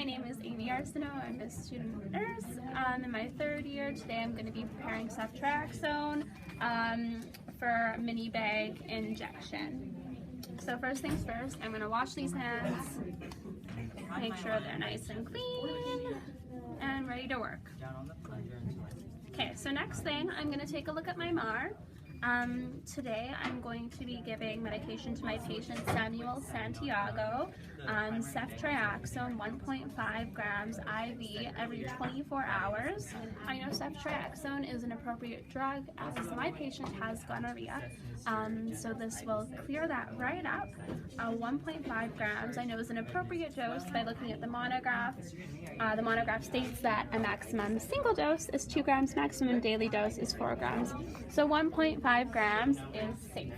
my name is Amy Arsenault. I'm a student nurse in my third year. Today I'm going to be preparing ceftriaxone for mini bag injection. So first things first, I'm going to wash these hands, make sure they're nice and clean and ready to work. Okay, so next thing, I'm going to take a look at my MAR. Today I'm going to be giving medication to my patient Samuel Santiago, ceftriaxone 1.5 grams IV every 24 hours. I know ceftriaxone is an appropriate drug as my patient has gonorrhea, so this will clear that right up. 1.5 grams I know is an appropriate dose by looking at the monograph. The monograph states that a maximum single dose is 2 grams, maximum daily dose is 4 grams. So 1.5 grams is safe.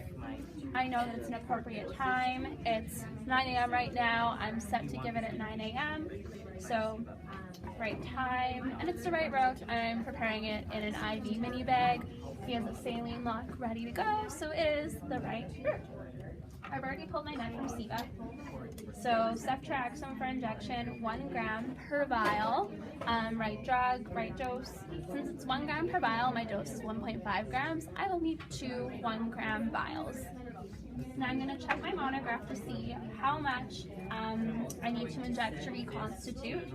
I know that it's an appropriate time. It's 9 a.m. right now. I'm set to give it at 9 a.m. So right time, and it's the right route. I'm preparing it in an IV mini bag. He has a saline lock ready to go, so it is the right route. I've already pulled my med from SIVA. So ceftriaxone for injection, 1 gram per vial. Right drug, right dose. Since it's 1 gram per vial, my dose is 1.5 grams. I will need 2 1-gram vials. Now I'm going to check my monograph to see how much I need to inject to reconstitute.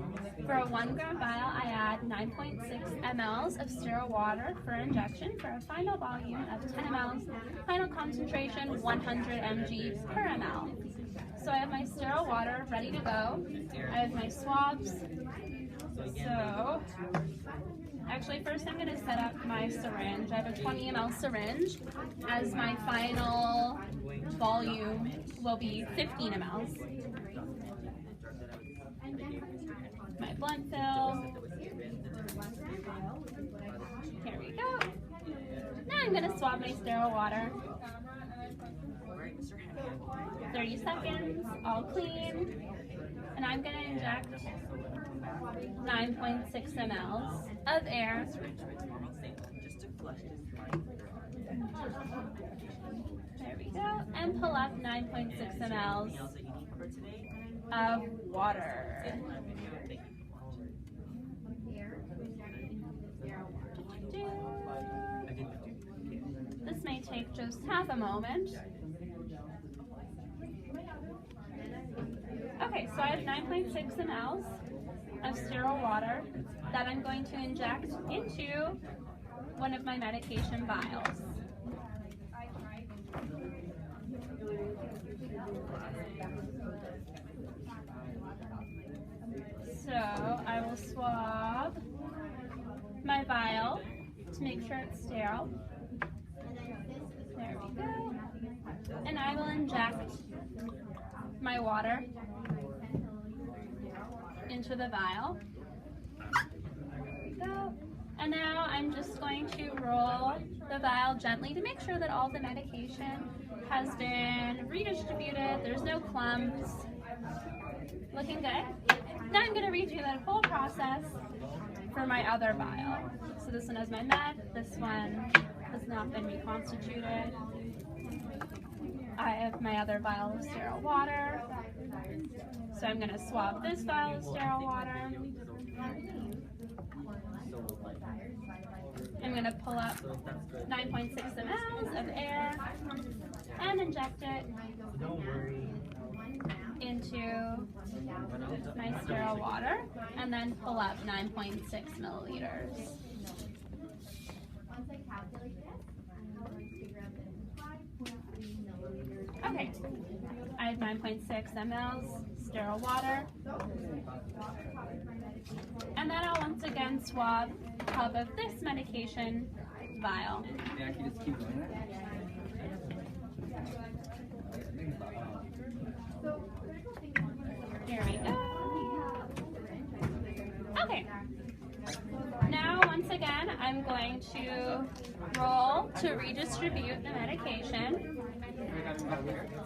For a 1 gram vial, I add 9.6 mLs of sterile water for injection for a final volume of 10 mLs, final concentration 100 mg per ml. So I have my sterile water ready to go. I have my swabs. So actually first I'm going to set up my syringe. I have a 20 ml syringe as my final volume will be 15 mLs. My blunt fill. Here we go. Now I'm going to swab my sterile water. 30 seconds, all clean. And I'm going to inject 9.6 mLs of air. There we go. And pull up 9.6 mLs of water. This may take just half a moment. Okay, so I have 9.6 mLs of sterile water that I'm going to inject into one of my medication vials. So I will swab my vial to make sure it's sterile. There we go. And I will inject my water into the vial. There we go. And now I'm just going to roll the vial gently to make sure that all the medication has been redistributed. There's no clumps. Looking good. Now I'm going to redo that whole process for my other vial. So this one has my med. This one has not been reconstituted. I have my other vial of sterile water. So I'm going to swab this vial of sterile water. I'm going to pull up 9.6 mLs of air and inject it into my sterile water, and then pull up 9.6 milliliters. Okay, I have 9.6 mLs sterile water, and then I'll once again swab the top of this medication vial. Here we go. Okay. Now, once again, I'm going to roll to redistribute the medication.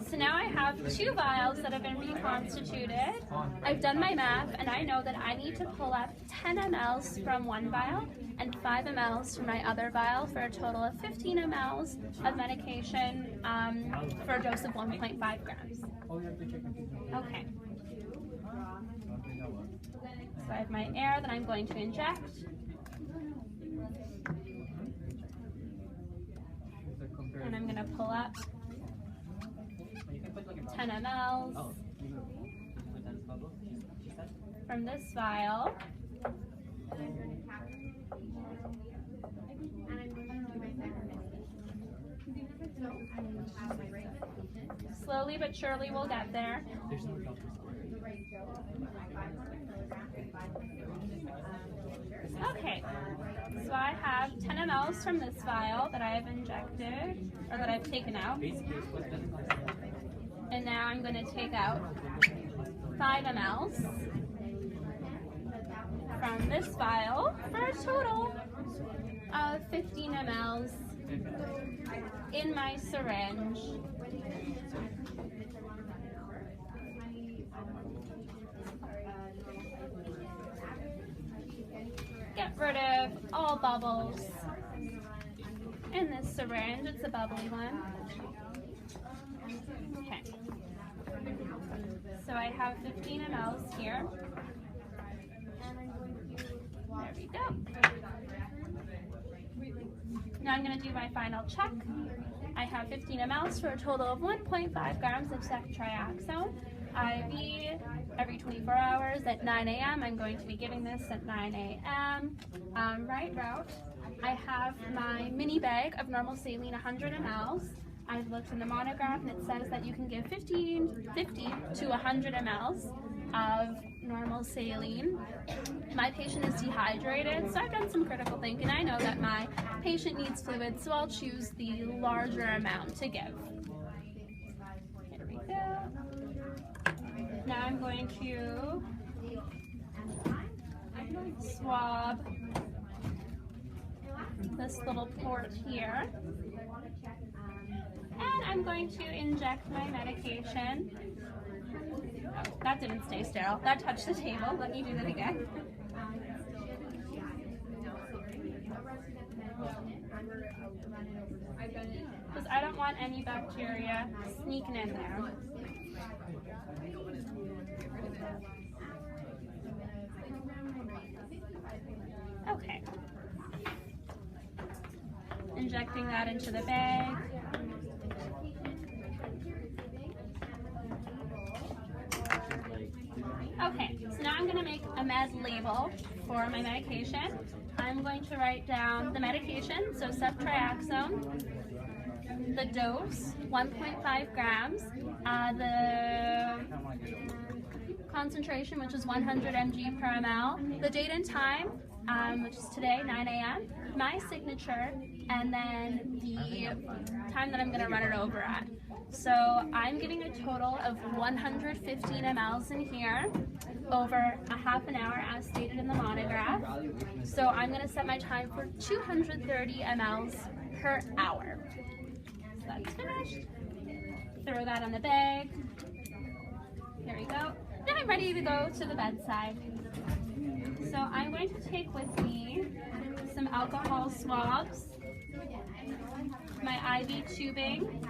So now I have 2 vials that have been reconstituted. I've done my math, and I know that I need to pull up 10 mLs from one vial and 5 mLs from my other vial for a total of 15 mLs of medication for a dose of 1.5 grams. Okay. I have my air that I'm going to inject. And I'm going to pull up 10 mLs from this vial. Slowly but surely we'll get there. Okay, so I have 10 mLs from this vial that I have injected, or that I've taken out. And now I'm going to take out 5 mLs from this vial for a total of 15 mLs in my syringe. Get rid of all bubbles in this syringe. It's a bubbly one. Okay. So I have 15 mLs here. There we go. Now I'm going to do my final check. I have 15 mLs for a total of 1.5 grams of ceftriaxone. IV every 24 hours at 9 a.m. I'm going to be giving this at 9 a.m. Right route. I have my mini bag of normal saline 100 mLs. I've looked in the monograph and it says that you can give 50 to 100 mLs of normal saline. My patient is dehydrated, so I've done some critical thinking. I know that my patient needs fluid, so I'll choose the larger amount to give. Here we go. Now I'm going to swab this little port here. And I'm going to inject my medication. That didn't stay sterile. That touched the table. Let me do that again. Because I don't want any bacteria sneaking in there. Okay. Injecting that into the bag. Okay, so now I'm going to make a med label for my medication. I'm going to write down the medication, so ceftriaxone, the dose, 1.5 grams, the concentration, which is 100 mg per ml, the date and time, which is today, 9 a.m., my signature, and then the time that I'm going to run it over at. So I'm giving a total of 115 mLs in here over a half an hour as stated in the monograph. So I'm going to set my time for 230 mLs per hour. So that's finished. Throw that in the bag. There we go. Now I'm ready to go to the bedside. So I'm going to take with me some alcohol swabs, my IV tubing,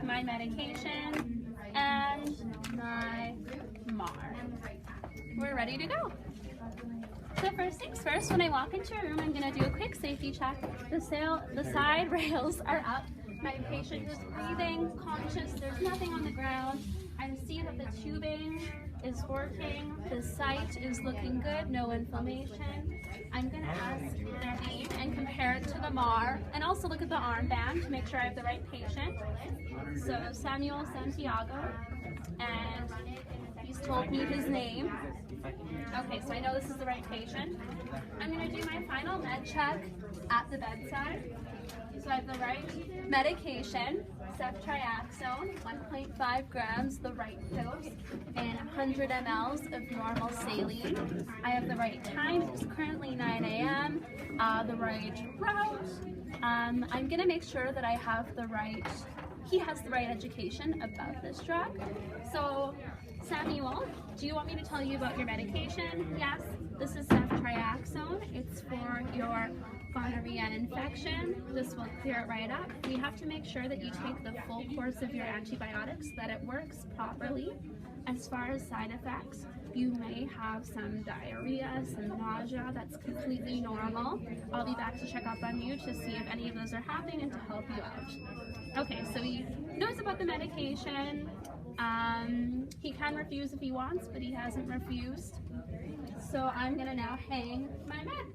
my medication, and my MAR. We're ready to go. So first things first, when I walk into a room, I'm going to do a quick safety check. The side rails are up. My patient is breathing, conscious, there's nothing on the ground. I see that the tubing is working, the site is looking good, no inflammation. I'm going to ask their name and compare it to the MAR, and also look at the armband to make sure I have the right patient. So Samuel Santiago, and he's told me his name. Okay, so I know this is the right patient. I'm going to do my final med check at the bedside. So I have the right medication, ceftriaxone, 1.5 grams, the right dose, and 100 mLs of normal saline. I have the right time, it's currently 9 a.m., the right route. I'm going to make sure that I have the right, he has the right education about this drug. So Samuel, do you want me to tell you about your medication? Yes, this is ceftriaxone. It's for your gonorrhea infection. This will clear it right up. We have to make sure that you take the full course of your antibiotics, that it works properly. As far as side effects, You may have some diarrhea, some nausea. That's completely normal. I'll be back to check up on you to see if any of those are happening and to help you out. Okay, so he knows about the medication. He can refuse if he wants, but he hasn't refused. So I'm gonna now hang my med.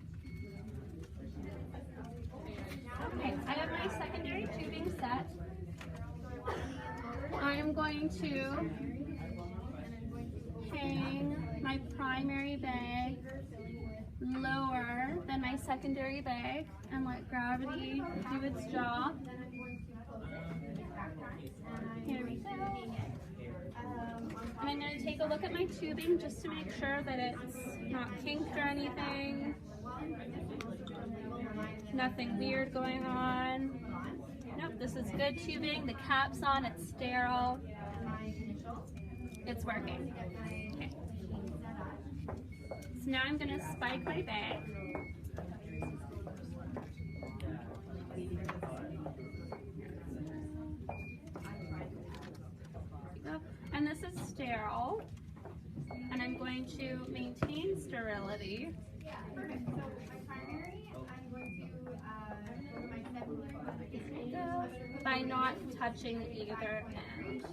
Okay, I have my secondary tubing set. I am going to hang my primary bag lower than my secondary bag and let gravity do its job. Here we go. And I'm going to take a look at my tubing just to make sure that it's not kinked or anything. Nothing weird going on. Nope, this is good tubing. The cap's on, it's sterile. It's working. Okay. So now I'm going to spike my bag. And this is sterile. And I'm going to maintain sterility. By not touching either end.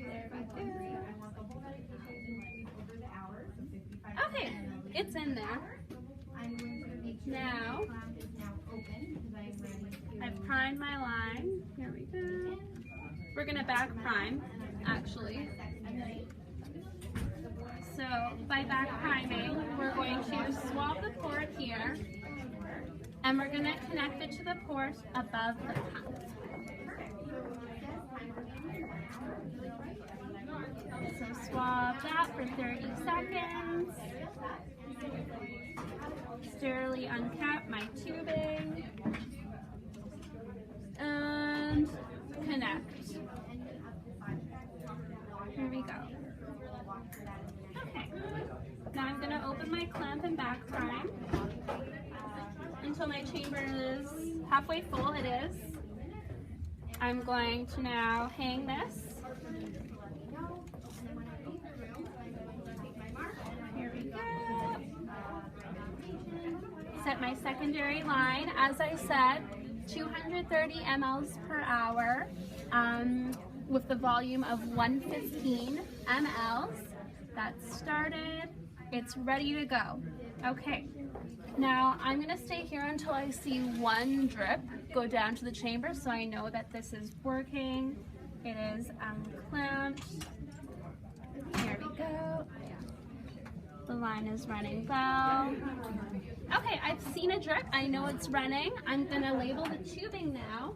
There we go. Okay, it's in there. Now, I've primed my line. Here we go. We're gonna back prime, actually. So by back priming, we're going to swab the port here, and we're gonna connect it to the port above the pump. So swab that for 30 seconds. Sterilely uncap my tubing. And connect. Here we go. Okay. Now I'm going to open my clamp and back prime until my chamber is halfway full. It is. I'm going to now hang this. Here we go. Set my secondary line. As I said, 230 mLs per hour with the volume of 115 mLs. That's started. It's ready to go. Okay. Now I'm going to stay here until I see one drip go down to the chamber so I know that this is working. It is clamped. Here we go. The line is running well. Okay, I've seen a drip. I know it's running. I'm going to label the tubing now,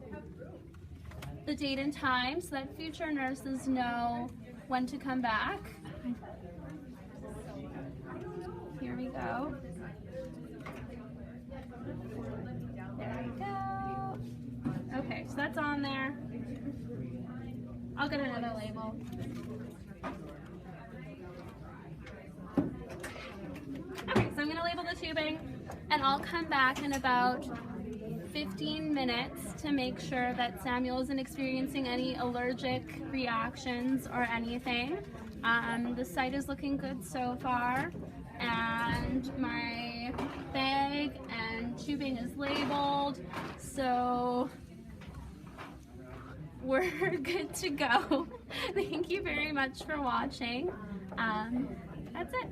the date and time, so that future nurses know when to come back. Here we go. There we go. Okay, so that's on there. I'll get another label. Okay, so I'm going to label the tubing, and I'll come back in about 15 minutes to make sure that Samuel isn't experiencing any allergic reactions or anything. The site is looking good so far, and my bag and tubing is labeled, so we're good to go. Thank you very much for watching. That's it.